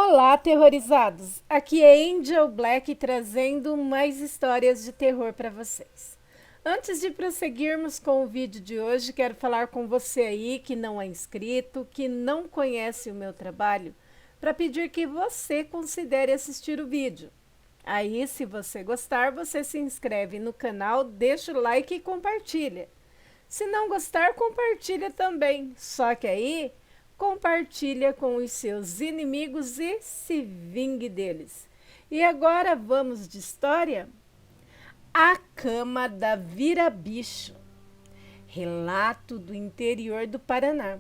Olá, aterrorizados! Aqui é Angel Black trazendo mais histórias de terror para vocês. Antes de prosseguirmos com o vídeo de hoje, quero falar com você aí que não é inscrito, que não conhece o meu trabalho, para pedir que você considere assistir o vídeo. Aí, se você gostar, você se inscreve no canal, deixa o like e compartilha. Se não gostar, compartilha também. Só que aí, compartilha com os seus inimigos e se vingue deles. E agora vamos de história? A Cama da Vira-Bicho. Relato do interior do Paraná.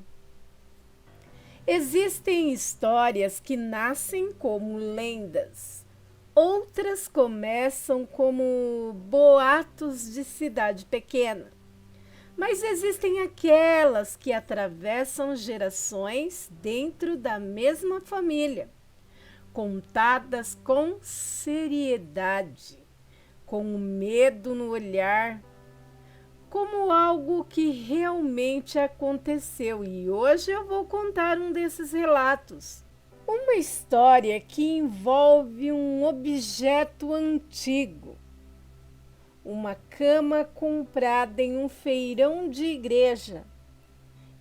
Existem histórias que nascem como lendas. Outras começam como boatos de cidade pequena. Mas existem aquelas que atravessam gerações dentro da mesma família, contadas com seriedade, com o medo no olhar, como algo que realmente aconteceu. E hoje eu vou contar um desses relatos. Uma história que envolve um objeto antigo. Uma cama comprada em um feirão de igreja.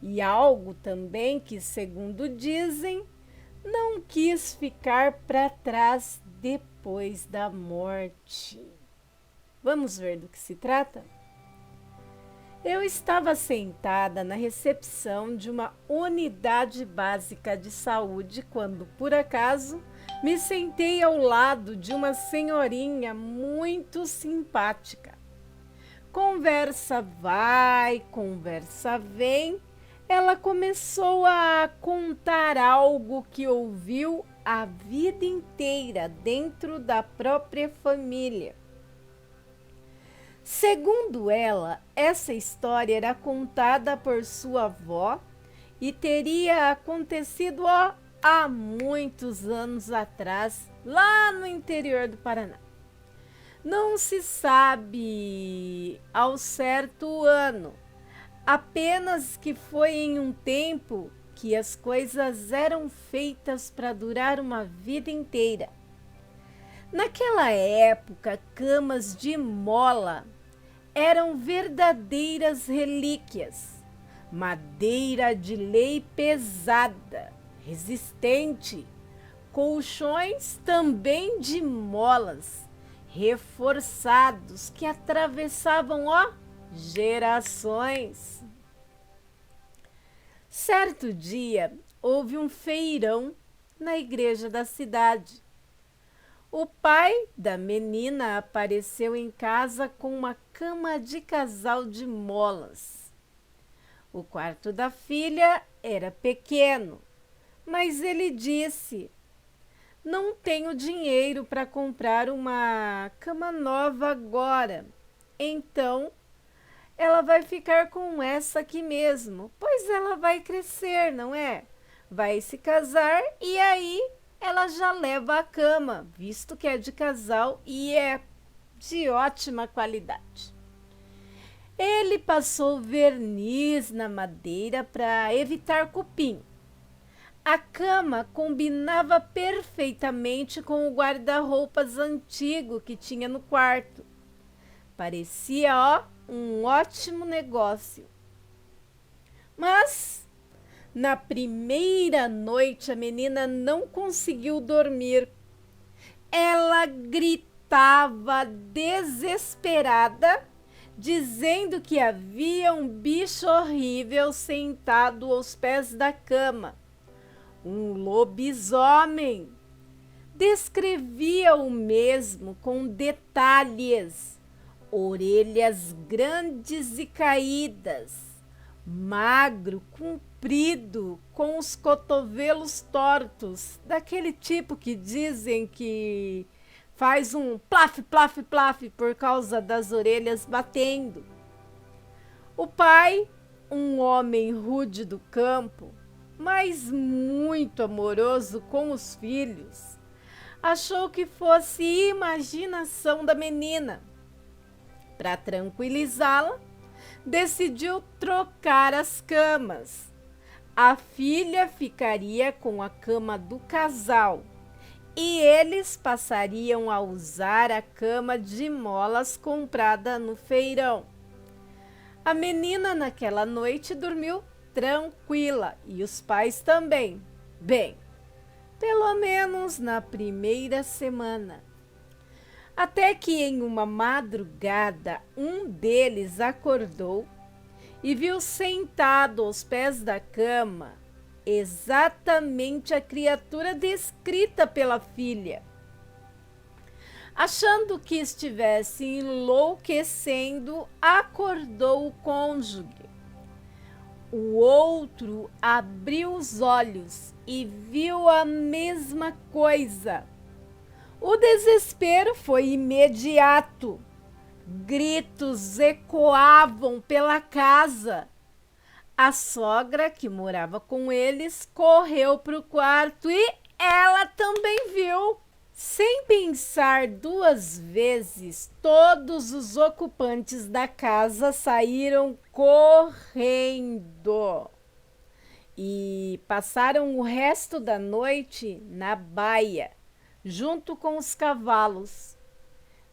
E algo também que, segundo dizem, não quis ficar para trás depois da morte. Vamos ver do que se trata? Eu estava sentada na recepção de uma unidade básica de saúde quando, por acaso, me sentei ao lado de uma senhorinha muito simpática. Conversa vai, conversa vem. Ela começou a contar algo que ouviu a vida inteira dentro da própria família. Segundo ela, essa história era contada por sua avó e teria acontecido há muitos anos atrás, lá no interior do Paraná. Não se sabe ao certo o ano, apenas que foi em um tempo que as coisas eram feitas para durar uma vida inteira. Naquela época, camas de mola eram verdadeiras relíquias. Madeira de lei pesada, resistente. Colchões também de molas, reforçados, que atravessavam, gerações. Certo dia, houve um feirão na igreja da cidade. O pai da menina apareceu em casa com uma cama de casal de molas. O quarto da filha era pequeno, mas ele disse: "Não tenho dinheiro para comprar uma cama nova agora, então ela vai ficar com essa aqui mesmo, pois ela vai crescer, não é? Vai se casar e aí ela já leva a cama, visto que é de casal e é de ótima qualidade." Ele passou verniz na madeira para evitar cupim. A cama combinava perfeitamente com o guarda-roupas antigo que tinha no quarto. Parecia, um ótimo negócio. Mas na primeira noite, a menina não conseguiu dormir. Ela gritava desesperada, dizendo que havia um bicho horrível sentado aos pés da cama. Um lobisomem. Descrevia o mesmo com detalhes. Orelhas grandes e caídas. Magro, comprido, com os cotovelos tortos, daquele tipo que dizem que faz um plaf, plaf, plaf por causa das orelhas batendo. O pai, um homem rude do campo, mas muito amoroso com os filhos, achou que fosse imaginação da menina. Para tranquilizá-la, decidiu trocar as camas. A filha ficaria com a cama do casal e eles passariam a usar a cama de molas comprada no feirão. A menina naquela noite dormiu tranquila e os pais também. Bem, pelo menos na primeira semana. Até que em uma madrugada um deles acordou e viu sentado aos pés da cama exatamente a criatura descrita pela filha. Achando que estivesse enlouquecendo, acordou o cônjuge. O outro abriu os olhos e viu a mesma coisa. O desespero foi imediato. Gritos ecoavam pela casa. A sogra, que morava com eles, correu para o quarto e ela também viu. Sem pensar duas vezes, todos os ocupantes da casa saíram correndo e passaram o resto da noite na baia, junto com os cavalos.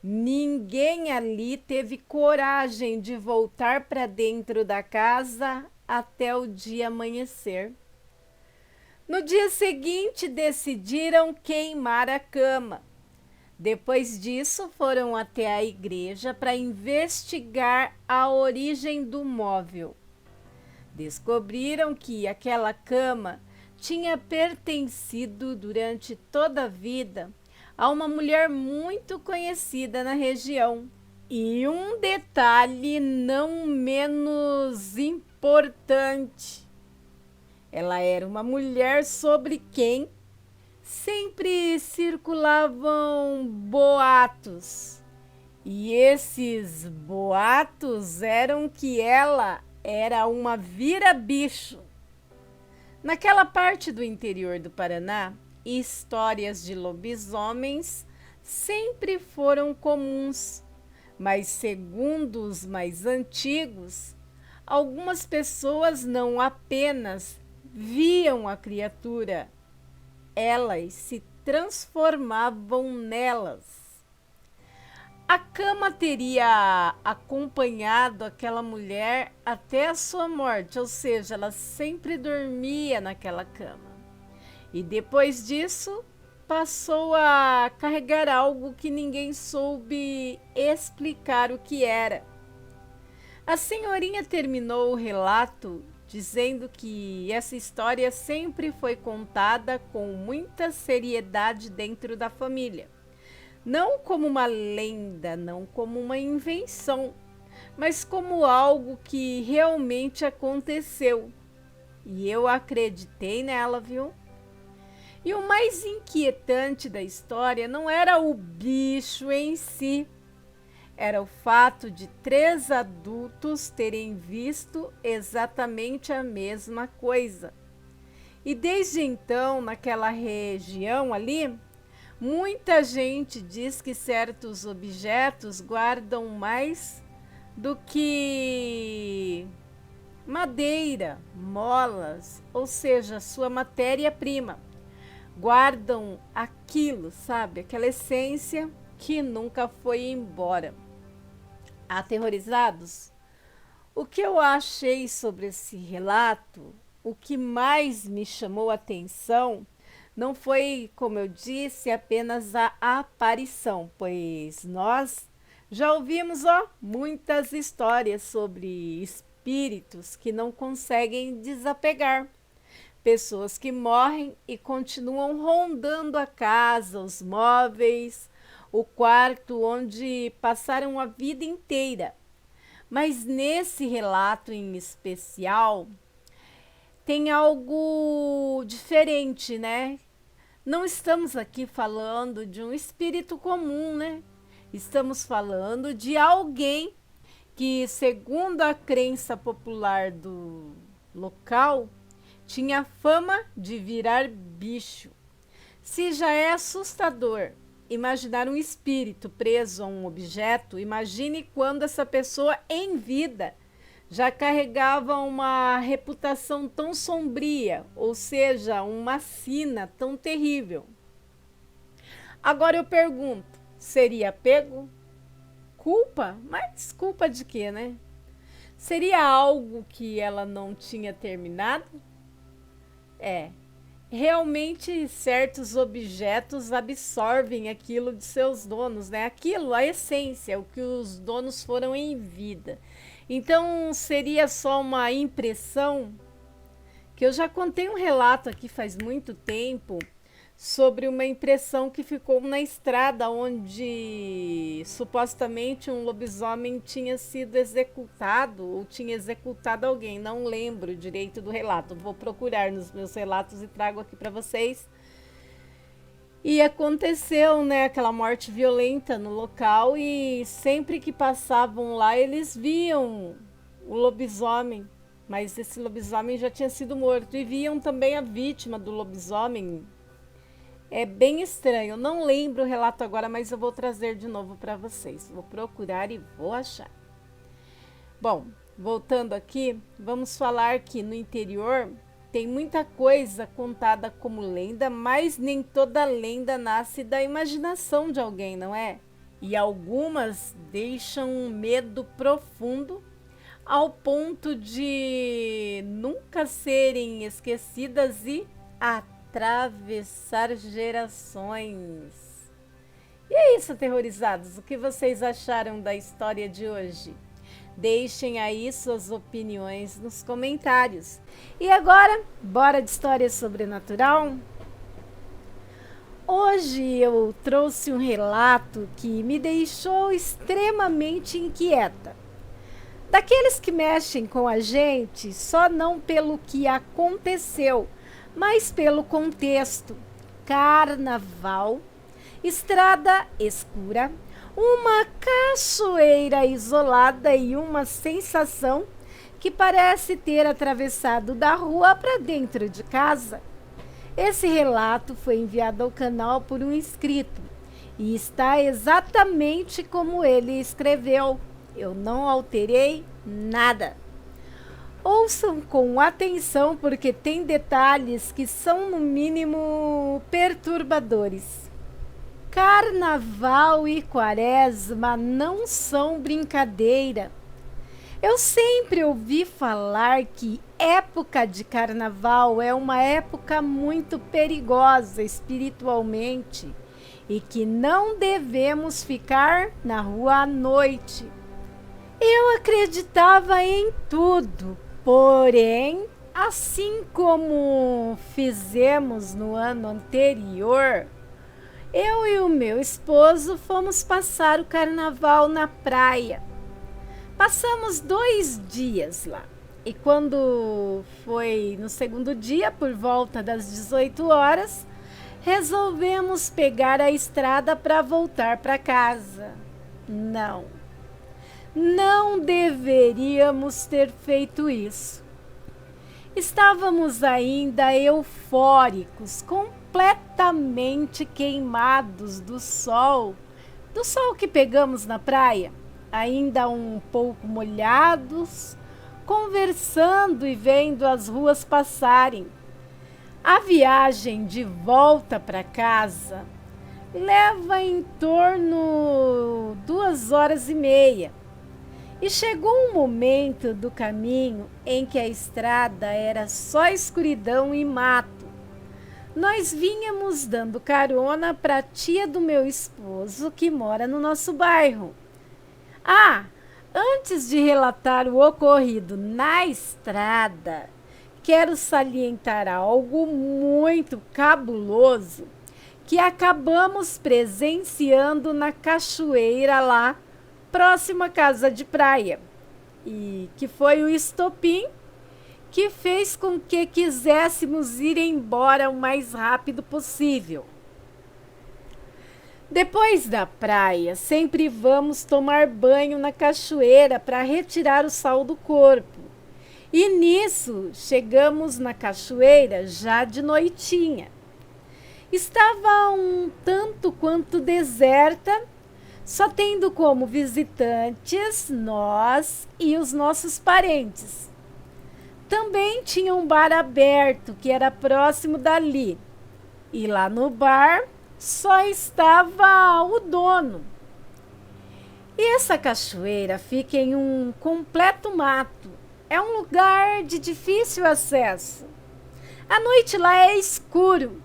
Ninguém ali teve coragem de voltar para dentro da casa até o dia amanhecer. No dia seguinte, decidiram queimar a cama. Depois disso, foram até a igreja para investigar a origem do móvel. Descobriram que aquela cama tinha pertencido durante toda a vida a uma mulher muito conhecida na região. E um detalhe não menos importante: ela era uma mulher sobre quem sempre circulavam boatos. E esses boatos eram que ela era uma vira-bicho. Naquela parte do interior do Paraná, histórias de lobisomens sempre foram comuns, mas segundo os mais antigos, algumas pessoas não apenas viam a criatura, elas se transformavam nelas. A cama teria acompanhado aquela mulher até a sua morte, ou seja, ela sempre dormia naquela cama. E depois disso, passou a carregar algo que ninguém soube explicar o que era. A senhorinha terminou o relato dizendo que essa história sempre foi contada com muita seriedade dentro da família. Não como uma lenda, não como uma invenção, mas como algo que realmente aconteceu. E eu acreditei nela, viu? E o mais inquietante da história não era o bicho em si, era o fato de 3 adultos terem visto exatamente a mesma coisa. E desde então, naquela região ali, muita gente diz que certos objetos guardam mais do que madeira, molas, ou seja, sua matéria-prima. Guardam aquilo, sabe? Aquela essência que nunca foi embora. Aterrorizados? O que eu achei sobre esse relato, o que mais me chamou a atenção, não foi, como eu disse, apenas a aparição, pois nós já ouvimos muitas histórias sobre espíritos que não conseguem desapegar. Pessoas que morrem e continuam rondando a casa, os móveis, o quarto onde passaram a vida inteira. Mas nesse relato em especial, tem algo diferente, né? Não estamos aqui falando de um espírito comum, né? Estamos falando de alguém que, segundo a crença popular do local, tinha fama de virar bicho. Se já é assustador imaginar um espírito preso a um objeto, imagine quando essa pessoa em vida já carregava uma reputação tão sombria, ou seja, uma sina tão terrível. Agora eu pergunto, seria pego? Culpa? Mas culpa de quê, né? Seria algo que ela não tinha terminado? É, realmente certos objetos absorvem aquilo de seus donos, né? Aquilo, a essência, o que os donos foram em vida. Então seria só uma impressão, que eu já contei um relato aqui faz muito tempo sobre uma impressão que ficou na estrada onde supostamente um lobisomem tinha sido executado ou tinha executado alguém. Não lembro direito do relato. Vou procurar nos meus relatos e trago aqui para vocês. E aconteceu, né, aquela morte violenta no local e sempre que passavam lá eles viam o lobisomem, mas esse lobisomem já tinha sido morto e viam também a vítima do lobisomem. É bem estranho, eu não lembro o relato agora, mas eu vou trazer de novo para vocês. Vou procurar e vou achar. Bom, voltando aqui, vamos falar que no interior tem muita coisa contada como lenda, mas nem toda lenda nasce da imaginação de alguém, não é? E algumas deixam um medo profundo ao ponto de nunca serem esquecidas e atravessar gerações. E é isso, aterrorizados. O que vocês acharam da história de hoje? Deixem aí suas opiniões nos comentários. E agora, bora de história sobrenatural? Hoje eu trouxe um relato que me deixou extremamente inquieta. Daqueles que mexem com a gente só não pelo que aconteceu, mas pelo contexto. Carnaval, estrada escura, uma cachoeira isolada e uma sensação que parece ter atravessado da rua para dentro de casa. Esse relato foi enviado ao canal por um inscrito e está exatamente como ele escreveu. Eu não alterei nada. Ouçam com atenção porque tem detalhes que são no mínimo perturbadores. Carnaval e Quaresma não são brincadeira. Eu sempre ouvi falar que época de carnaval é uma época muito perigosa espiritualmente e que não devemos ficar na rua à noite. Eu acreditava em tudo, porém, assim como fizemos no ano anterior, eu e o meu esposo fomos passar o carnaval na praia. Passamos 2 dias lá. E quando foi no segundo dia, por volta das 18 horas, resolvemos pegar a estrada para voltar para casa. Não deveríamos ter feito isso. Estávamos ainda eufóricos, completamente queimados do sol que pegamos na praia, ainda um pouco molhados, conversando e vendo as ruas passarem. A viagem de volta para casa leva em torno 2 horas e meia. E chegou um momento do caminho em que a estrada era só escuridão e mato. Nós vínhamos dando carona para a tia do meu esposo que mora no nosso bairro. Antes de relatar o ocorrido na estrada, quero salientar algo muito cabuloso que acabamos presenciando na cachoeira lá, próxima à casa de praia, e que foi o estopim que fez com que quiséssemos ir embora o mais rápido possível. Depois da praia, sempre vamos tomar banho na cachoeira para retirar o sal do corpo. E nisso, chegamos na cachoeira já de noitinha. Estava um tanto quanto deserta, só tendo como visitantes nós e os nossos parentes. Também tinha um bar aberto que era próximo dali. E lá no bar só estava o dono. E essa cachoeira fica em um completo mato. É um lugar de difícil acesso. À noite lá é escuro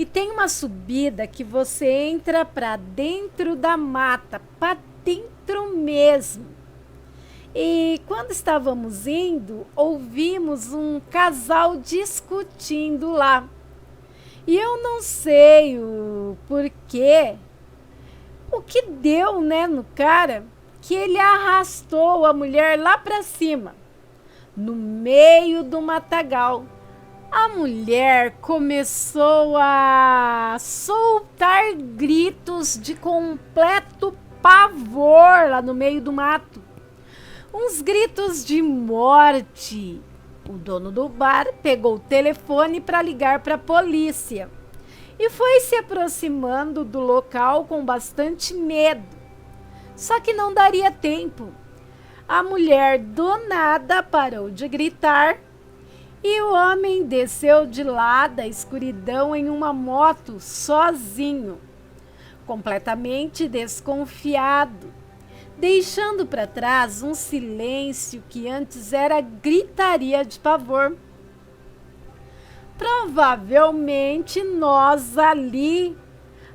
e tem uma subida que você entra para dentro da mata, para dentro mesmo. E quando estávamos indo, ouvimos um casal discutindo lá. E eu não sei o porquê, o que deu, né, no cara, que ele arrastou a mulher lá para cima, no meio do matagal. A mulher começou a soltar gritos de completo pavor lá no meio do mato. Uns gritos de morte. O dono do bar pegou o telefone para ligar para a polícia e foi se aproximando do local com bastante medo. Só que não daria tempo. A mulher do nada parou de gritar e o homem desceu de lá da escuridão em uma moto sozinho, completamente desconfiado, deixando para trás um silêncio que antes era gritaria de pavor. Provavelmente nós ali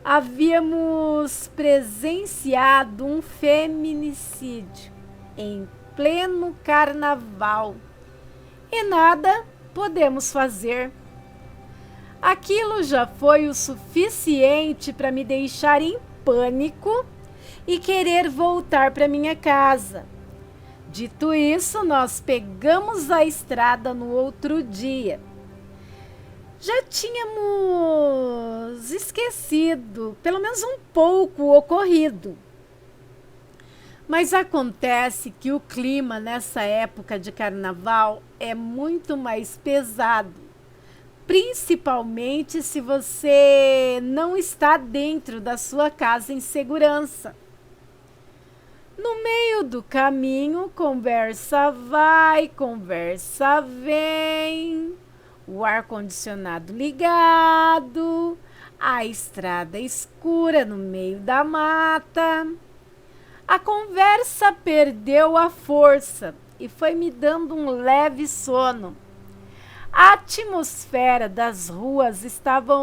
havíamos presenciado um feminicídio em pleno carnaval e nada podemos fazer. Aquilo já foi o suficiente para me deixar em pânico e querer voltar para minha casa. Dito isso, nós pegamos a estrada no outro dia. Já tínhamos esquecido, pelo menos um pouco, o ocorrido. Mas acontece que o clima nessa época de carnaval é muito mais pesado, principalmente se você não está dentro da sua casa em segurança. No meio do caminho, conversa vai, conversa vem, o ar-condicionado ligado, a estrada escura no meio da mata. A conversa perdeu a força e foi me dando um leve sono. A atmosfera das ruas estava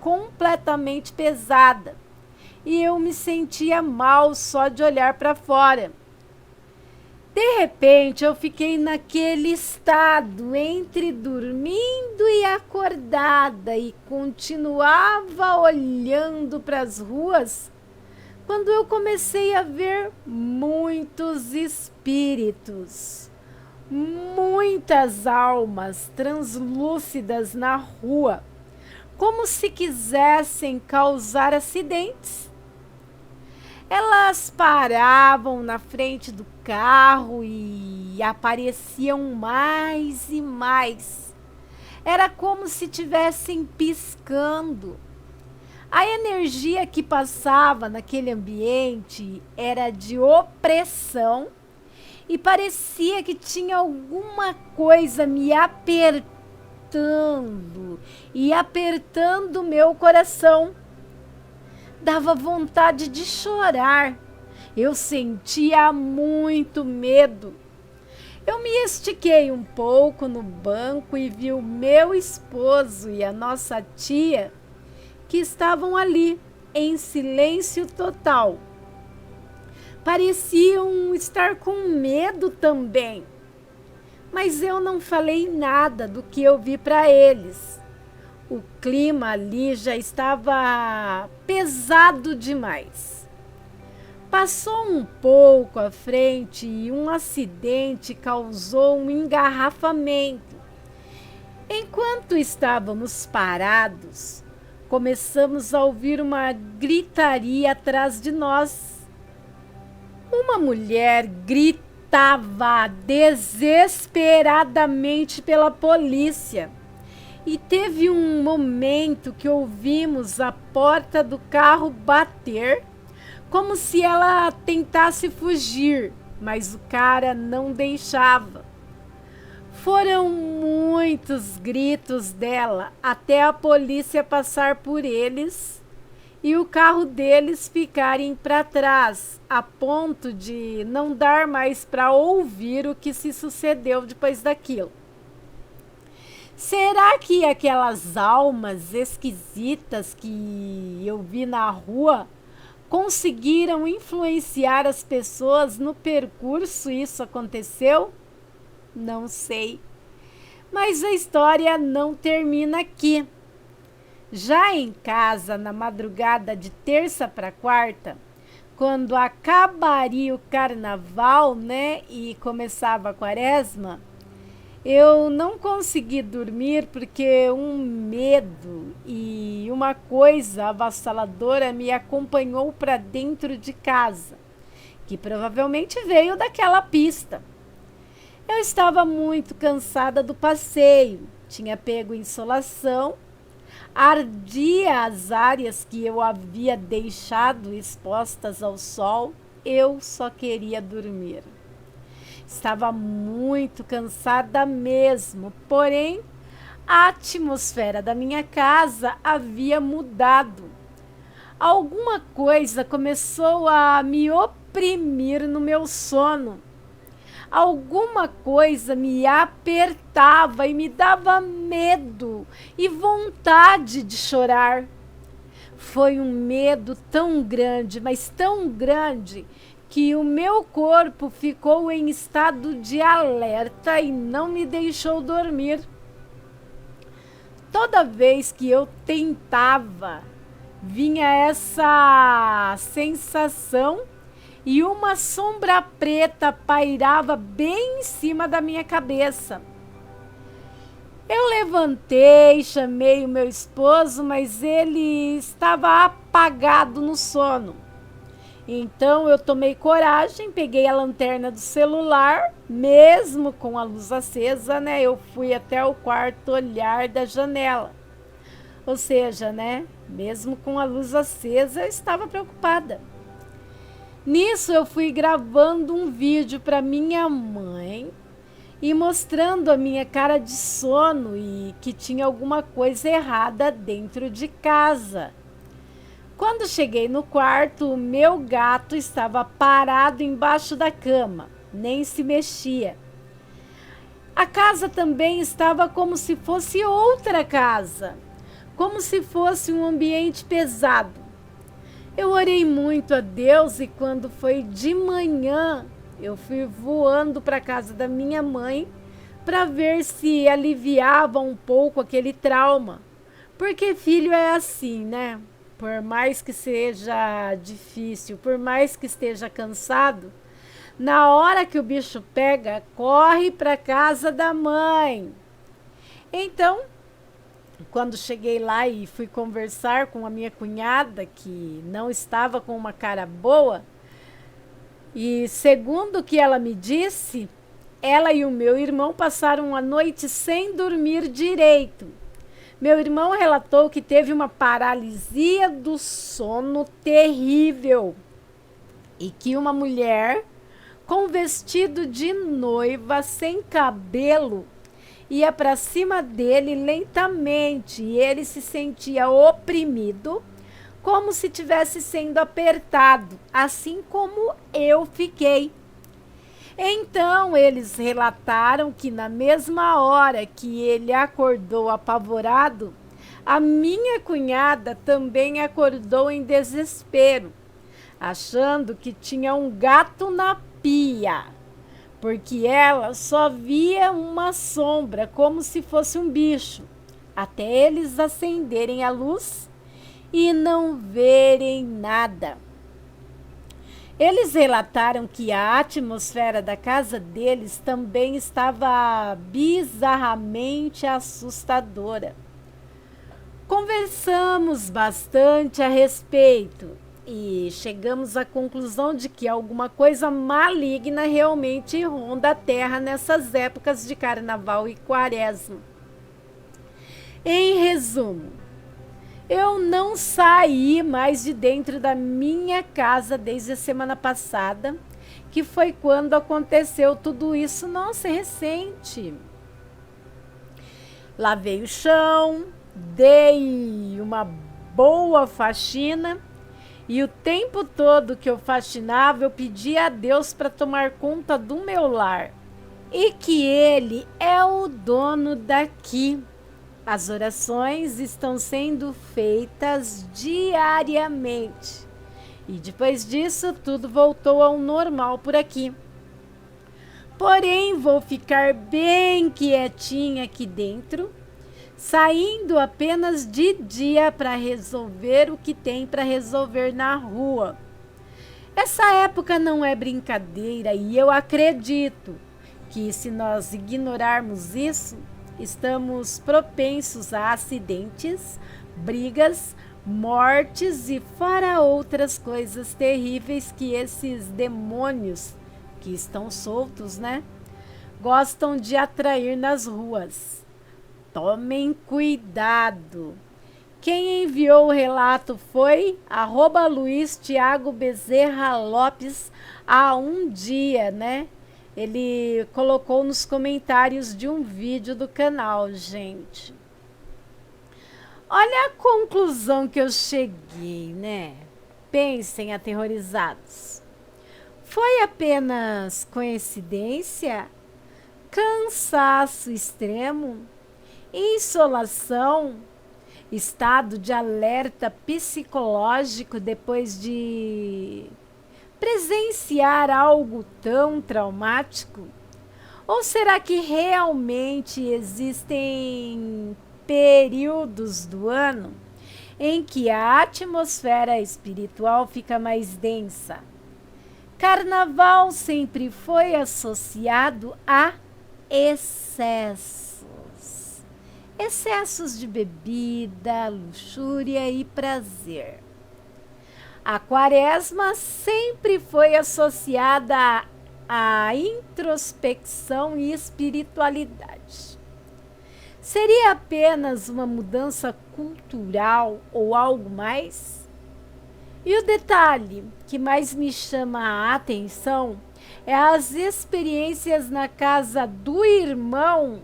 completamente pesada e eu me sentia mal só de olhar para fora. De repente, eu fiquei naquele estado entre dormindo e acordada e continuava olhando para as ruas quando eu comecei a ver muitos espíritos, muitas almas translúcidas na rua, como se quisessem causar acidentes. Elas paravam na frente do carro e apareciam mais e mais. Era como se estivessem piscando. A energia que passava naquele ambiente era de opressão e parecia que tinha alguma coisa me apertando e apertando meu coração. Dava vontade de chorar. Eu sentia muito medo. Eu me estiquei um pouco no banco e vi o meu esposo e a nossa tia que estavam ali em silêncio total. Pareciam estar com medo também, mas eu não falei nada do que eu vi para eles. O clima ali já estava pesado demais. Passou um pouco à frente e um acidente causou um engarrafamento. Enquanto estávamos parados, começamos a ouvir uma gritaria atrás de nós. Uma mulher gritava desesperadamente pela polícia. E teve um momento que ouvimos a porta do carro bater, como se ela tentasse fugir, mas o cara não deixava. Foram muitos gritos dela até a polícia passar por eles e o carro deles ficarem para trás, a ponto de não dar mais para ouvir o que se sucedeu depois daquilo. Será que aquelas almas esquisitas que eu vi na rua conseguiram influenciar as pessoas no percurso e isso aconteceu? Não sei. Mas a história não termina aqui. Já em casa, na madrugada de terça para quarta, quando acabaria o carnaval, né, e começava a quaresma, eu não consegui dormir porque um medo e uma coisa avassaladora me acompanhou para dentro de casa, que provavelmente veio daquela pista. Eu estava muito cansada do passeio, tinha pego insolação, ardia as áreas que eu havia deixado expostas ao sol, eu só queria dormir. Estava muito cansada mesmo, porém a atmosfera da minha casa havia mudado. Alguma coisa começou a me oprimir no meu sono. Alguma coisa me apertava e me dava medo e vontade de chorar. Foi um medo tão grande, mas tão grande, que o meu corpo ficou em estado de alerta e não me deixou dormir. Toda vez que eu tentava, vinha essa sensação e uma sombra preta pairava bem em cima da minha cabeça. Eu levantei, chamei o meu esposo, mas ele estava apagado no sono. Então eu tomei coragem, peguei a lanterna do celular, mesmo com a luz acesa, né? Eu fui até o quarto olhar da janela. Ou seja, né? Mesmo com a luz acesa, eu estava preocupada. Nisso eu fui gravando um vídeo para minha mãe e mostrando a minha cara de sono e que tinha alguma coisa errada dentro de casa. Quando cheguei no quarto, o meu gato estava parado embaixo da cama, nem se mexia. A casa também estava como se fosse outra casa, como se fosse um ambiente pesado. Eu orei muito a Deus e quando foi de manhã, eu fui voando para a casa da minha mãe para ver se aliviava um pouco aquele trauma. Porque filho é assim, né? Por mais que seja difícil, por mais que esteja cansado, na hora que o bicho pega, corre para casa da mãe. Então, quando cheguei lá e fui conversar com a minha cunhada, que não estava com uma cara boa, e segundo o que ela me disse, ela e o meu irmão passaram a noite sem dormir direito. Meu irmão relatou que teve uma paralisia do sono terrível e que uma mulher com vestido de noiva sem cabelo ia para cima dele lentamente e ele se sentia oprimido, como se tivesse sendo apertado, assim como eu fiquei. Então eles relataram que na mesma hora que ele acordou apavorado, a minha cunhada também acordou em desespero, achando que tinha um gato na pia, porque ela só via uma sombra como se fosse um bicho, até eles acenderem a luz e não verem nada. Eles relataram que a atmosfera da casa deles também estava bizarramente assustadora. Conversamos bastante a respeito e chegamos à conclusão de que alguma coisa maligna realmente ronda a terra nessas épocas de carnaval e quaresma. Em resumo, eu não saí mais de dentro da minha casa desde a semana passada, que foi quando aconteceu tudo isso. Nossa, é recente. Lavei o chão, dei uma boa faxina e o tempo todo que eu faxinava eu pedia a Deus para tomar conta do meu lar e que Ele é o dono daqui. As orações estão sendo feitas diariamente e depois disso tudo voltou ao normal por aqui. Porém, vou ficar bem quietinha aqui dentro, saindo apenas de dia para resolver o que tem para resolver na rua. Essa época não é brincadeira e eu acredito que se nós ignorarmos isso, estamos propensos a acidentes, brigas, mortes e fora outras coisas terríveis que esses demônios que estão soltos, né? Gostam de atrair nas ruas. Tomem cuidado. Quem enviou o relato foi @Luiz Thiago Bezerra Lopes há um dia, né? Ele colocou nos comentários de um vídeo do canal, gente. Olha a conclusão que eu cheguei, né? Pensem, aterrorizados. Foi apenas coincidência? Cansaço extremo? Insolação? Estado de alerta psicológico depois de presenciar algo tão traumático? Ou será que realmente existem períodos do ano em que a atmosfera espiritual fica mais densa? Carnaval sempre foi associado a excessos. Excessos de bebida, luxúria e prazer. A quaresma sempre foi associada à introspecção e espiritualidade. Seria apenas uma mudança cultural ou algo mais? E o detalhe que mais me chama a atenção é as experiências na casa do irmão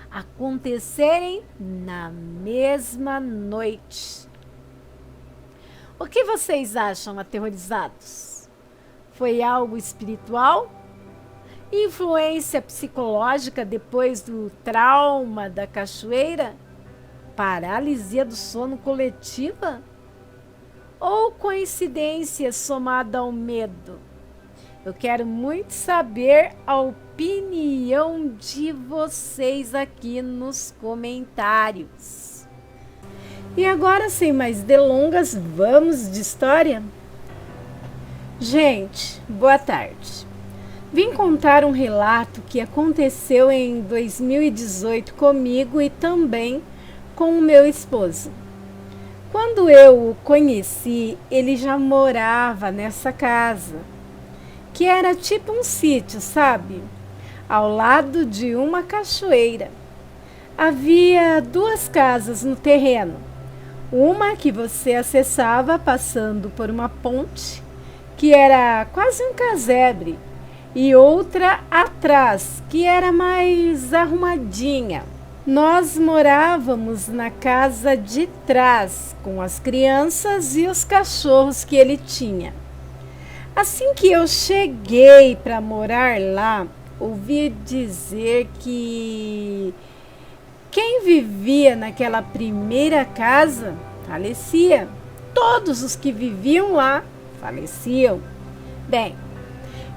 acontecerem na mesma noite. O que vocês acham, aterrorizados? Foi algo espiritual? Influência psicológica depois do trauma da cachoeira? Paralisia do sono coletiva? Ou coincidência somada ao medo? Eu quero muito saber a opinião de vocês aqui nos comentários. E agora, sem mais delongas, vamos de história? Gente, boa tarde. Vim contar um relato que aconteceu em 2018 comigo e também com o meu esposo. Quando eu o conheci, ele já morava nessa casa, que era tipo um sítio, sabe? Ao lado de uma cachoeira. Havia 2 casas no terreno. Uma que você acessava passando por uma ponte, que era quase um casebre, e outra atrás, que era mais arrumadinha. Nós morávamos na casa de trás, com as crianças e os cachorros que ele tinha. Assim que eu cheguei para morar lá, ouvi dizer que quem vivia naquela primeira casa falecia. Todos os que viviam lá faleciam. Bem,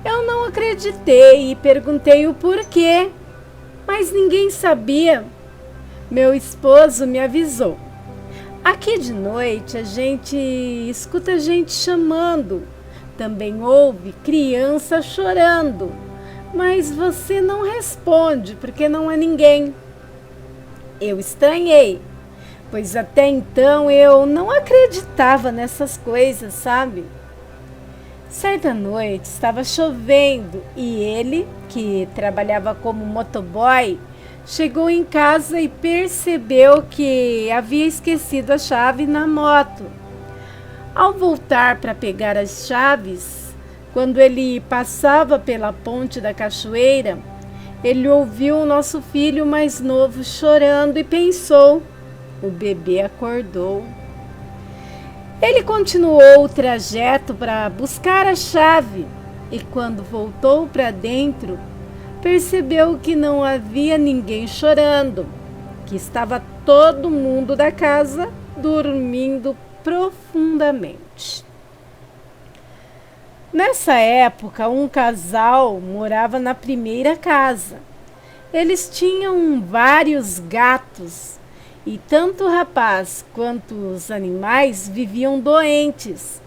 eu não acreditei e perguntei o porquê, mas ninguém sabia. Meu esposo me avisou. Aqui de noite a gente escuta gente chamando. Também ouve criança chorando. Mas você não responde porque não é ninguém. Eu estranhei, pois até então eu não acreditava nessas coisas, sabe? Certa noite estava chovendo e ele, que trabalhava como motoboy, chegou em casa e percebeu que havia esquecido a chave na moto. Ao voltar para pegar as chaves, quando ele passava pela ponte da cachoeira, ele ouviu o nosso filho mais novo chorando e pensou: o bebê acordou. Ele continuou o trajeto para buscar a chave e, quando voltou para dentro, percebeu que não havia ninguém chorando, que estava todo mundo da casa dormindo profundamente. Nessa época, um casal morava na primeira casa. Eles tinham vários gatos e tanto o rapaz quanto os animais viviam doentes.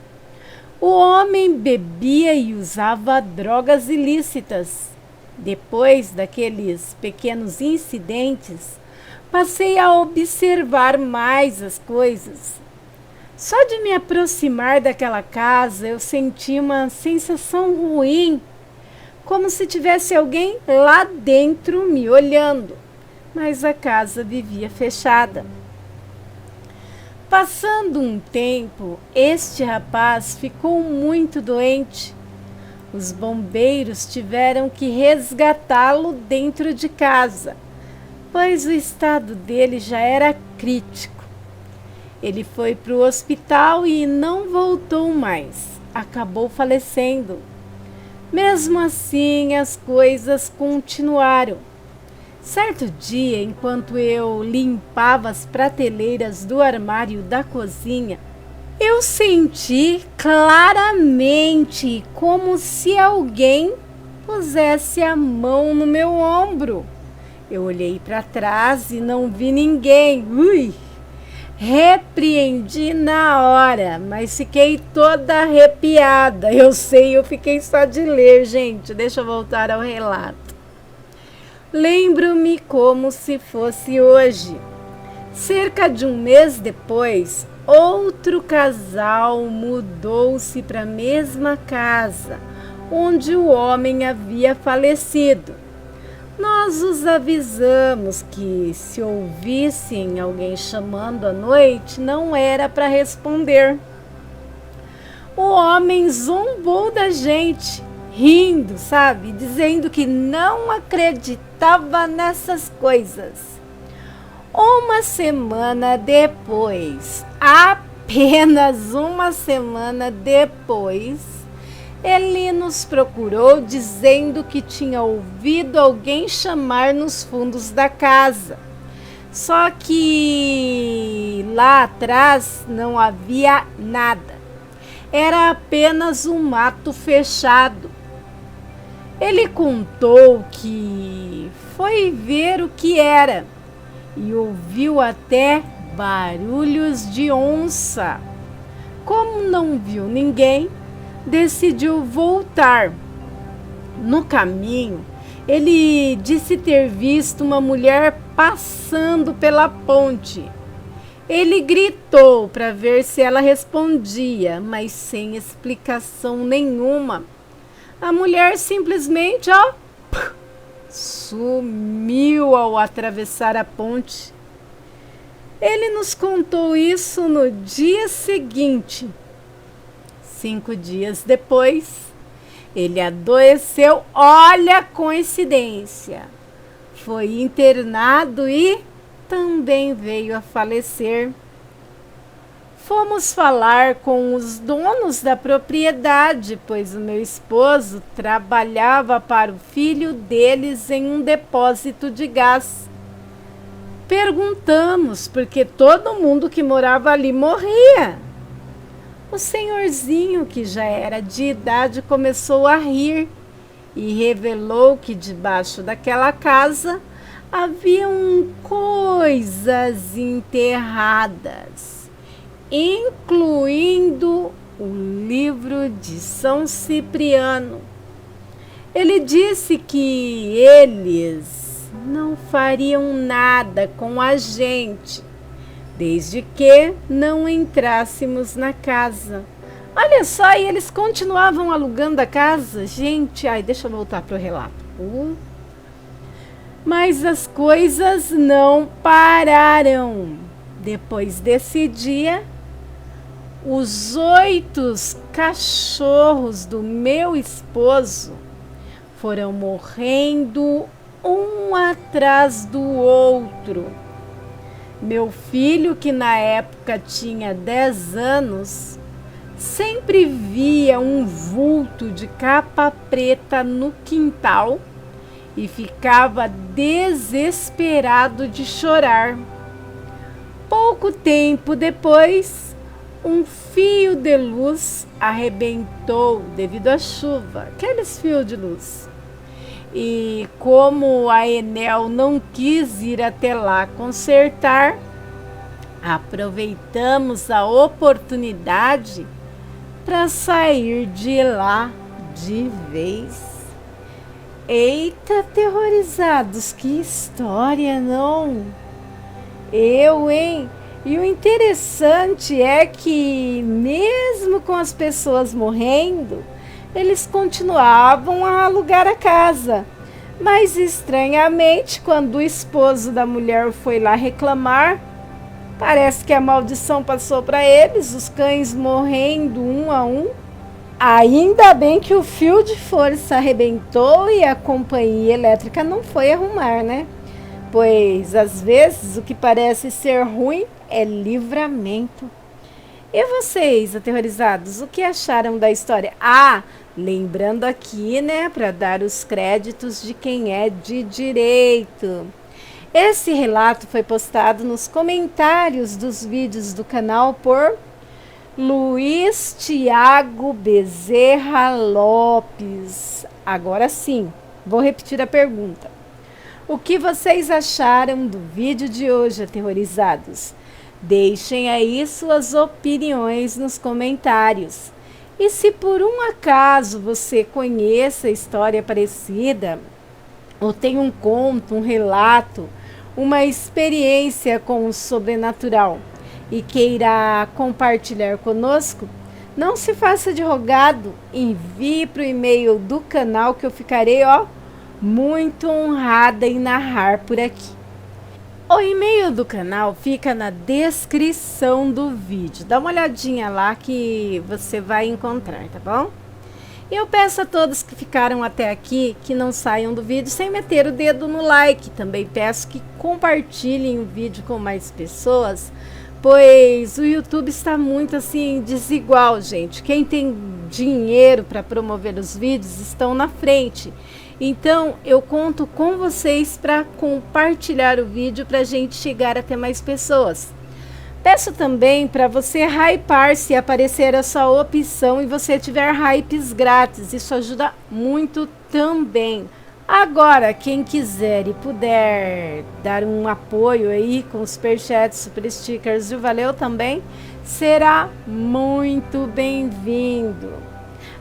O homem bebia e usava drogas ilícitas. Depois daqueles pequenos incidentes, passei a observar mais as coisas. Só de me aproximar daquela casa, eu senti uma sensação ruim, como se tivesse alguém lá dentro me olhando, mas a casa vivia fechada. Passando um tempo, este rapaz ficou muito doente. Os bombeiros tiveram que resgatá-lo dentro de casa, pois o estado dele já era crítico. Ele foi para o hospital e não voltou mais. Acabou falecendo. Mesmo assim, as coisas continuaram. Certo dia, enquanto eu limpava as prateleiras do armário da cozinha, eu senti claramente como se alguém pusesse a mão no meu ombro. Eu olhei para trás e não vi ninguém. Ui! Repreendi na hora, mas fiquei toda arrepiada. Eu sei, eu fiquei só de ler, gente. Deixa eu voltar ao relato. Lembro-me como se fosse hoje. Cerca de um mês depois, outro casal mudou-se para a mesma casa, onde o homem havia falecido. Nós os avisamos que, se ouvissem alguém chamando à noite, não era para responder. O homem zombou da gente, rindo, sabe? Dizendo que não acreditava nessas coisas. Uma semana depois, apenas uma semana depois, ele nos procurou dizendo que tinha ouvido alguém chamar nos fundos da casa. Só que lá atrás não havia nada. Era apenas um mato fechado. Ele contou que foi ver o que era e ouviu até barulhos de onça. Como não viu ninguém, decidiu voltar. No caminho, ele disse ter visto uma mulher passando pela ponte. Ele gritou para ver se ela respondia, mas sem explicação nenhuma. A mulher simplesmente, sumiu ao atravessar a ponte. Ele nos contou isso no dia seguinte. 5 dias depois, ele adoeceu. Olha a coincidência. Foi internado e também veio a falecer. Fomos falar com os donos da propriedade, pois o meu esposo trabalhava para o filho deles em um depósito de gás. Perguntamos porque todo mundo que morava ali morria. O senhorzinho, que já era de idade, começou a rir e revelou que debaixo daquela casa haviam coisas enterradas, incluindo o livro de São Cipriano. Ele disse que eles não fariam nada com a gente, desde que não entrássemos na casa. Olha só, e eles continuavam alugando a casa. Gente, deixa eu voltar para o relato. Mas as coisas não pararam. Depois desse dia, os 8 cachorros do meu esposo foram morrendo um atrás do outro. Meu filho, que na época tinha 10 anos, sempre via um vulto de capa preta no quintal e ficava desesperado de chorar. Pouco tempo depois, um fio de luz arrebentou devido à chuva, aqueles fios de luz. E como a Enel não quis ir até lá consertar, aproveitamos a oportunidade para sair de lá de vez. Eita, aterrorizados, que história, não? Hein? E o interessante é que, mesmo com as pessoas morrendo, eles continuavam a alugar a casa. Mas, estranhamente, quando o esposo da mulher foi lá reclamar, parece que a maldição passou para eles, os cães morrendo um a um. Ainda bem que o fio de força arrebentou e a companhia elétrica não foi arrumar, né? Pois, às vezes, o que parece ser ruim é livramento. E vocês, aterrorizados, o que acharam da história? Lembrando aqui, né, para dar os créditos de quem é de direito. Esse relato foi postado nos comentários dos vídeos do canal por Luiz Tiago Bezerra Lopes. Agora sim, vou repetir a pergunta. O que vocês acharam do vídeo de hoje, aterrorizados? Deixem aí suas opiniões nos comentários. E se por um acaso você conhece a história parecida, ou tem um conto, um relato, uma experiência com o sobrenatural e queira compartilhar conosco, não se faça de rogado, envie para o e-mail do canal que eu ficarei, muito honrada em narrar por aqui. O e-mail do canal fica na descrição do vídeo. Dá uma olhadinha lá que você vai encontrar, tá bom? E eu peço a todos que ficaram até aqui que não saiam do vídeo sem meter o dedo no like. Também peço que compartilhem o vídeo com mais pessoas, pois o YouTube está muito assim desigual, gente. Quem tem dinheiro para promover os vídeos estão na frente. Então, eu conto com vocês para compartilhar o vídeo para a gente chegar até mais pessoas. Peço também para você hypar se aparecer a sua opção e você tiver hypes grátis. Isso ajuda muito também. Agora, quem quiser e puder dar um apoio aí com superchats, super stickers e o valeu também, será muito bem-vindo.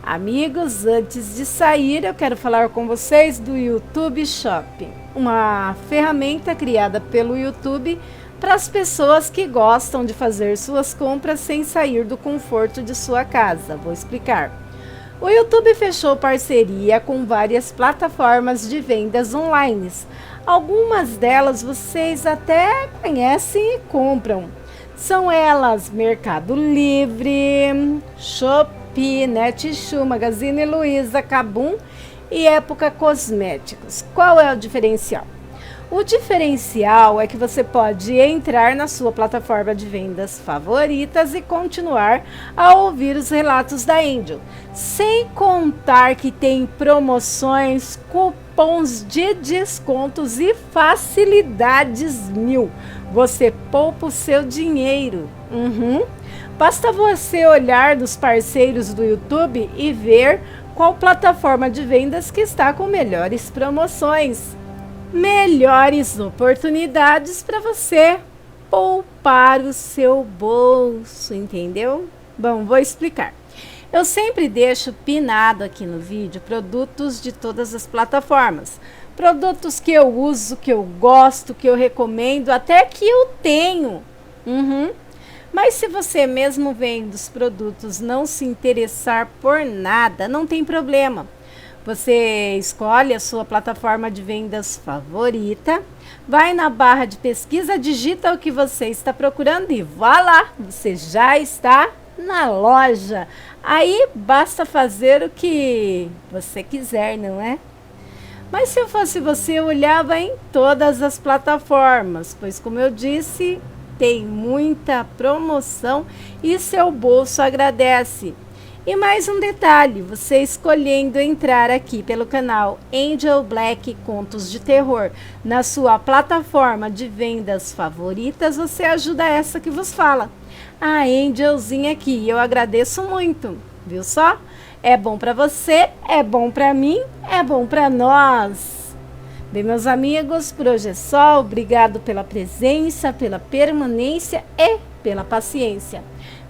Amigos, antes de sair, eu quero falar com vocês do YouTube Shopping, uma ferramenta criada pelo YouTube para as pessoas que gostam de fazer suas compras sem sair do conforto de sua casa. Vou explicar. O YouTube fechou parceria com várias plataformas de vendas online. Algumas delas vocês até conhecem e compram. São elas Mercado Livre, Shopee, Netshoes, Magazine Luiza, Kabum e Época Cosméticos. Qual é o diferencial? O diferencial é que você pode entrar na sua plataforma de vendas favoritas e continuar a ouvir os relatos da Angel. Sem contar que tem promoções, cupons de descontos e facilidades mil. Você poupa o seu dinheiro. Basta você olhar dos parceiros do YouTube e ver qual plataforma de vendas que está com melhores promoções. Melhores oportunidades para você poupar o seu bolso, entendeu? Bom, vou explicar. Eu sempre deixo pinado aqui no vídeo produtos de todas as plataformas. Produtos que eu uso, que eu gosto, que eu recomendo, até que eu tenho. Mas se você mesmo vendo os produtos não se interessar por nada, não tem problema. Você escolhe a sua plataforma de vendas favorita, vai na barra de pesquisa, digita o que você está procurando e vá lá, você já está na loja. Aí basta fazer o que você quiser, não é? Mas se eu fosse você, eu olhava em todas as plataformas, pois como eu disse, tem muita promoção e seu bolso agradece. E mais um detalhe, você escolhendo entrar aqui pelo canal Angel Black Contos de Terror na sua plataforma de vendas favoritas, você ajuda essa que vos fala, a Angelzinha aqui. Eu agradeço muito, viu só? É bom para você, é bom para mim, é bom para nós. Bem, meus amigos, por hoje é só. Obrigado pela presença, pela permanência e pela paciência.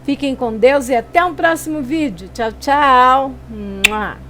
Fiquem com Deus e até um próximo vídeo. Tchau, tchau. Mua.